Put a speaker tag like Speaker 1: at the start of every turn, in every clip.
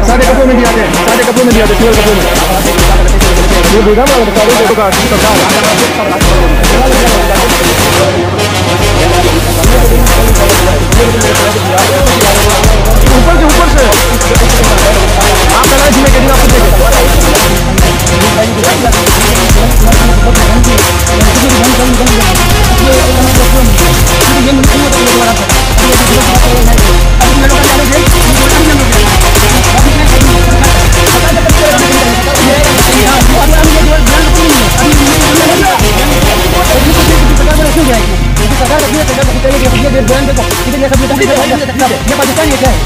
Speaker 1: साढ़े कपड़ों में दिया थे, साढ़े कपड़ों में दिया थे, 12 कपड़ों में ये देखा ना ऊपर से आप कराए जिले के दिन आप ये पाकिस्तान ये क्या है?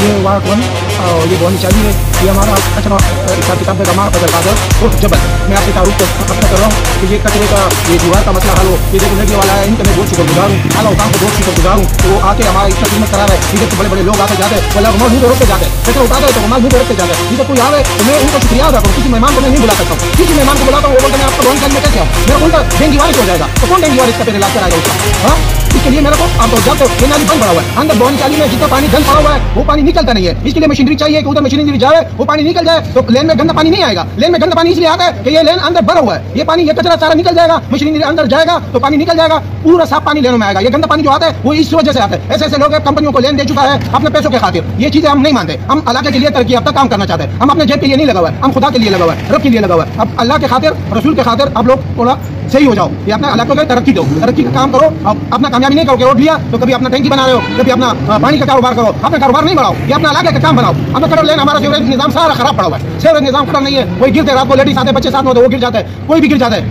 Speaker 1: ये वाकवन ये बहुत चाहिए ये हमारा अच्छा हिसाब किताब का हमारा बदल है और जबल मैं आपसे तारुफ कर रहा हूँ कि ये कचरे का ये दीवार का मसला हल हो ये जो लगने वाला है इनका मैं बहुत शुक्रगुजार हूँ आला हुकाम को बहुत शुक्रगुजार हूँ तो वो आके हमारी इतना खिदमत करा रहे इधर से बड़े बड़े लोग आते जाते वाला रुमाल मुँह रोकते जाते कचरा उठाते तो रुमाल मुँह रोकते जाते इधर कोई आवे तो मैं उनको शुक्रिया अदा करूँ किसी मेहमान को मैं नहीं बुला सकता हूँ किसी मेहमान को बुलाता हूँ वो बोलते मैं आपको लोन करने कैसे आऊँ मेरा उनका डेंगू वारिस हो जाएगा तो कौन डेंगू वारिस का फिर इलाज कराएगा उसका हाँ इसके लिए मेरे को आप जानते हो ये नाली बंद पड़ा हुआ है अंदर बोनी चाली में जितना पानी गंद पड़ा हुआ है वो पानी निकलता नहीं है इसके लिए मशीनरी चाहिए कि उधर मशीनरी जाए वो पानी निकल जाए तो लेन में गंदा पानी नहीं आएगा लेन में गंदा पानी इसलिए आता है कि ये लेन अंदर भरा हुआ है ये पानी ये कचरा सारा निकल जाएगा मशीनरी अंदर जाएगा तो पानी निकल जाएगा पूरा साफ पानी लेने में आएगा ये गंदा पानी जो आता है वो इस वजह से आता है ऐसे ऐसे लोग कंपनियों को लेन दे चुका है अपने पैसों के खातिर ये चीजें हम नहीं मानते हम अल्लाह के लिए तरक्की अब तक काम करना चाहते हैं हम अपने जेब के लिए नहीं लगा हुआ है हम खुदा के लिए लगा हुआ है रब के लिए लगा हुआ है अब अल्लाह के खातिर रसूल के खातिर अब लोग थोड़ा सही हो जाओ ये अपने अल्लाह को तरक्की दो तरक्की का काम करो अब अपना कामयाबी नहीं करोगे रोड लिया तो कभी अपना टैंकी बना रहे हो कभी अपना पानी का कारोबार करो अपना कारोबार नहीं बढ़ाओ ये अपना अल्लाह का काम बनाओ अपना करो लेन हमारा सीवरेज निजाम सारा खराब पड़ा हुआ है सीवरेज निजाम खराब नहीं है कोई गिरते रात को लेडीज आते बच्चे साथ में होते वो गिर जाते हैं कोई भी गिर जाता है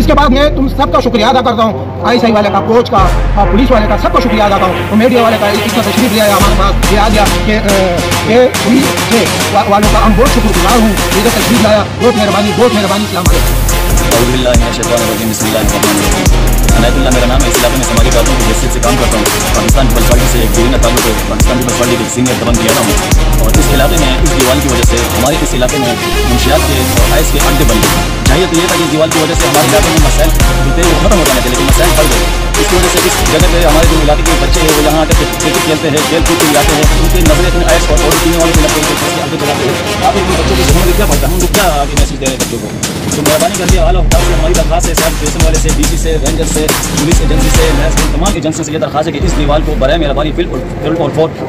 Speaker 1: इसके बाद मैं तुम सबका शुक्रिया अदा करता हूँ ISI वाले का कोच का पुलिस वाले का सबका शुक्रिया अदा करता हूँ मीडिया वाले का इतना तशरीफ लिया हमारे पास ये आ गया कि पुलिस वालों का हम बहुत शुक्रगुजार हूँ इधर तशरीफ लाया बहुत मेहरबानी अस्सलाम अनायतुल्लाह मेरा नाम है। इस इलाके में समाजी बातों की हैसियत से काम करता हूँ। पाकिस्तान पीपल्स पार्टी से एक दीवाना ताल्लुक है। पाकिस्तान पीपल्स पार्टी के सीनियर दबंग किया था हूँ और इस इलाके में इस दीवार की वजह से हमारे इस इलाके में मुंशियात के और आइस के अड्डे बन गए। चाहिए तो ये था कि इस दीवार की वजह से हमारे इलाके में मसाइल बीते हुए खत्म हो जाने थे लेकिन मसाइल बढ़ गए। इसकी वजह से इस जगह पे हमारे जो इलाके के बच्चे हैं वो यहाँ आकर क्रिकेट खेलते हैं खेल कूद के जाते हैं उनकी नजरें अपने आइस और पीने वाले के लगते हैं आगे चलाते हैं। आप इन बच्चों के जहनों में क्या पड़ता है हम लोग क्या आगे मैसेज दे रहे हैं बच्चों को तो मेहरबानी करके आला हुकाम से हमारी दरख्वास्त है साहब
Speaker 2: स्टेशन वाले से, डीसी से, रेंजर से, पुलिस एजेंसी से, तमाम एजेंसियों से ये दरखास्त है कि इस दीवार को बराए मेहरबानी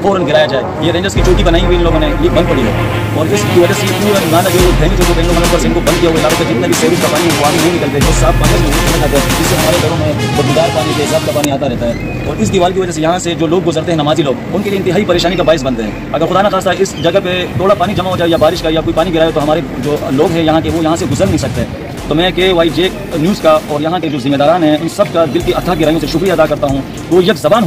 Speaker 2: फौरन गिराया जाए। ये रेंजर्स की चोटी बनाई हुई इन लोगों ने, ये बंद पड़ी है और इसकी वजह से पूरा नाला जो ड्रेनेज जो इन लोगों ने इनको बंद किया हुआ इलाके जितने भी सेवेज का पानी वो आगे नहीं निकलते, जो साफ पानी जाता है, जिससे हमारे घरों में बदबूदार पानी के हिसाब का पानी आता रहता है। और इस दीवार की वजह से यहाँ से जो लोग गुजरते हैं, नमाजी लोग, उनके लिए इंतहाई परेशानी का बायस बनते हैं। अगर खुदा न खास्ता इस जगह पे थोड़ा पानी जमा हो जाए या बारिश का या कोई पानी गिराए तो हमारे जो लोग हैं यहाँ के वो यहाँ से गुजर नहीं सकते। तो मैं KYJ न्यूज़ का और यहाँ के जो जिम्मेदारान हैं उन सब का दिल की अथाह गहराइयों से शुक्रिया अदा करता हूँ। वो एक ज़बान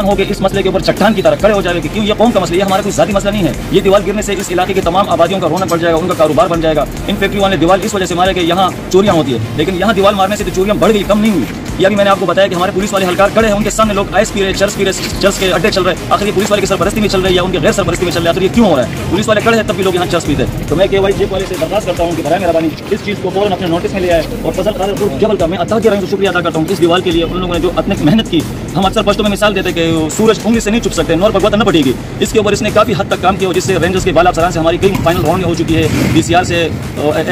Speaker 2: होकर इस मसले के ऊपर चट्टान की तरह खड़े हो जाएगा कि क्यों ये कौम का मसला, ये हमारा कोई ज़ाती मसला नहीं है। ये दीवार गिरने से इस इलाके के तमाम आबादियों का रोना पड़ जाएगा, उनका कारोबार बन जाएगा। इन फैक्ट्री वाले दीवार इस वजह से मारे कि यहाँ चोरियाँ होती है, लेकिन यहाँ दीवार मारने से तो चोरियाँ बढ़ गई, कम नहीं हुई। ये अभी मैंने आपको बताया कि हमारे पुलिस वाले हलकार खड़े हैं, उनके सामने लोग आइस पी रहे, चर्च के अड्डे चल रहे। आखिर ये पुलिस वाले की सरपरस्ती में चल रही है या उनके गैर सरपरस्ती में चल रहा है? आखिर ये क्यों हो रहा है? पुलिस वाले खड़े हैं तब भी लोग यहाँ चर्च पीते हैं। तो मैं KYJ वाले से दरखास्त करता हूँ कि बराए मेहरबानी इस चीज़ को फौरन अपने नोटिस में ले आए। और फजल कादर जबल का मैं अता के शुक्रिया अदा करता हूँ इस दीवार के लिए। उन लोगों ने जो अपने मेहनत की, हम अक्सर पश्तों में मिसाल देते कि सूरज उंगली से नहीं चुप सकते, नौर भगवत न पड़ेगी। इसके ऊपर इसने काफ़ी हद तक काम किया, जिससे रेंजर्स के बाला अफसरान से हमारी कई फाइनल राउंड हो चुकी है, DCR से,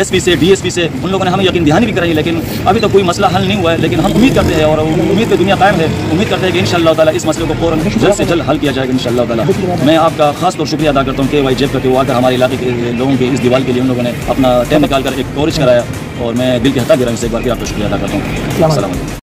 Speaker 2: SP से, DSP से, उन लोगों ने हमें यकीन दहानी भी कराई, लेकिन अभी तक कोई मसला हल नहीं हुआ है। लेकिन हम उम्मीद करते हैं और उम्मीद की दुनिया कायम है, उम्मीद करते हैं कि इंशाअल्लाह ताला इस मसले को फौरन जल्द से जल्द हल किया जाएगा इंशाअल्लाह ताला। मैं आपका खास तौर शुक्रिया अदा करता हूँ KYJ का कि वो आकर हमारे इलाके के लोगों के इस दीवार के लिए उन लोगों ने अपना टाइम निकाल कर एक कवरेज कराया और मैं दिल की हत्ता गहराई से एक बार फिर आपका शुक्रिया अदा करता हूँ। अस्सलाम वालेकुम।